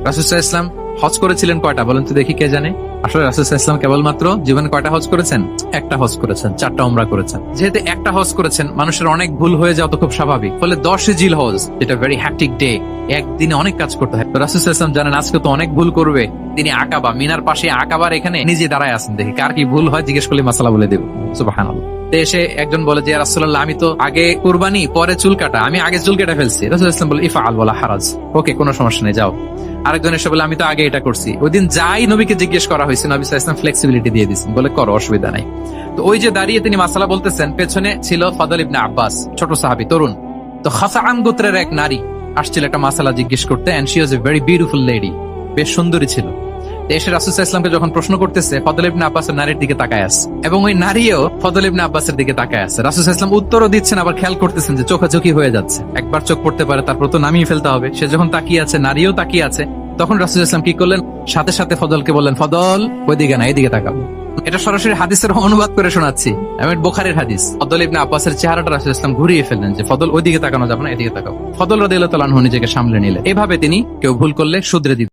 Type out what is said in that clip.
রাসূল সাল্লাল্লাহু আলাইহি ওয়াসাল্লাম হজ করেছিলেন কয়টা বলেন তো দেখি, কে জানে? আসলে রাসূল সাল্লাল্লাহু আলাইহি ওয়াসাল্লাম কেবলমাত্র জীবনে কয়টা হজ করেছেন? একটা হজ করেছেন, 4টা উমরা করেছেন। যেহেতু একটা হজ করেছেন, মানুষের অনেক ভুল হয়ে যাওয়া তো খুব স্বাভাবিক। ফলে 10 জিলহজ, যেটা ভেরি হ্যাকটিক ডে, একদিনে অনেক কাজ করতে হয়। তো রাসূল সাল্লাল্লাহু আলাইহি ওয়াসাল্লাম জানেন আজকে তো অনেক ভুল করবে। তিনি আকাবা, মিনার পাশে আকাবার এখানে নিজে দাঁড়ায় আছেন, দেখি কার কি ভুল হয় জিজ্ঞেস করলে মাসালা বলে দেব। সুবহানাল্লাহ। এসে একজন বলে যে, ইয়া রাসূলুল্লাহ, আমি তো আগে কুরবানি পরে চুল কাটা, আমি আগে চুল কেটে ফেলছি। রাসূল সাল্লাল্লাহু আলাইহি ওয়াসাল্লাম বলে, ইফআল ওয়ালা হারাজ, ওকে কোনো সমস্যা নেই, যাও। আরেকজন এসে বলে, আমি তো আগে এটা করছি। ওই দিন যাই নবীকে জিজ্ঞেস করা হয়েছে, নবী সাল্লাল্লাহু আলাইহি ওয়াসাল্লাম ফ্লেক্সিবিলিটি দিয়ে দিয়েছেন, বলে করো, অসুবিধা নাই। তো ওই যে দাঁড়িয়ে তিনি মাসালা বলতেছেন, পেছনে ছিল ফাদল ইবনে আব্বাস, ছোট সাহাবী, তরুণ। তো খাসাআম গোত্রের এক নারী আসছিল একটা মাসালা জিজ্ঞেস করতে, and she was a very beautiful lady, বেশ সুন্দরী ছিল। এসে রাসূল সাল্লাল্লাহু আলাইহি ওয়াসাল্লামকে যখন প্রশ্ন করতেছে, ফদল ইবনে আব্বাসের নারীর দিকে তাকায় আছে, এবং ওই নারীও ফদল ইবনে আব্বাসের দিকে তাকায় আছে। রাসূল সাল্লাল্লাহু আলাইহি ওয়াসাল্লাম উত্তরও দিচ্ছেন, আবার খেয়াল করতেছেন যে চোখাচোখি হয়ে যাচ্ছে, একবার চোখ পড়তে পারে, তারপর তো নামিয়ে ফেলতে হবে। সে যখন তাকিয়ে আছে, নারীও তাকিয়ে আছে, তখন রাসূল সাল্লাল্লাহু আলাইহি ওয়াসাল্লাম কি করলেন? সাথে সাথে ফদলকে বললেন, ফদল ওইদিকে না, এদিকে তাকাবো। এটা সরাসরি হাদিসের অনুবাদ করে শোনাচ্ছি, আমি বুখারীর হাদিস। ফদল ইবনে আব্বাসের চেহারাটা রাসূল সাল্লাল্লাহু আলাইহি ওয়াসাল্লাম ঘুরিয়ে ফেললেন যে, ফদল ওইদিকে তাকানো যাবে না, এদিকে তাকাবো। ফদল রাদিয়াল্লাহু তাআলা আনহু নিজেকে সামলে নিলেন। এভাবে তিনি কেউ ভুল করলে শুধরে দিতেন।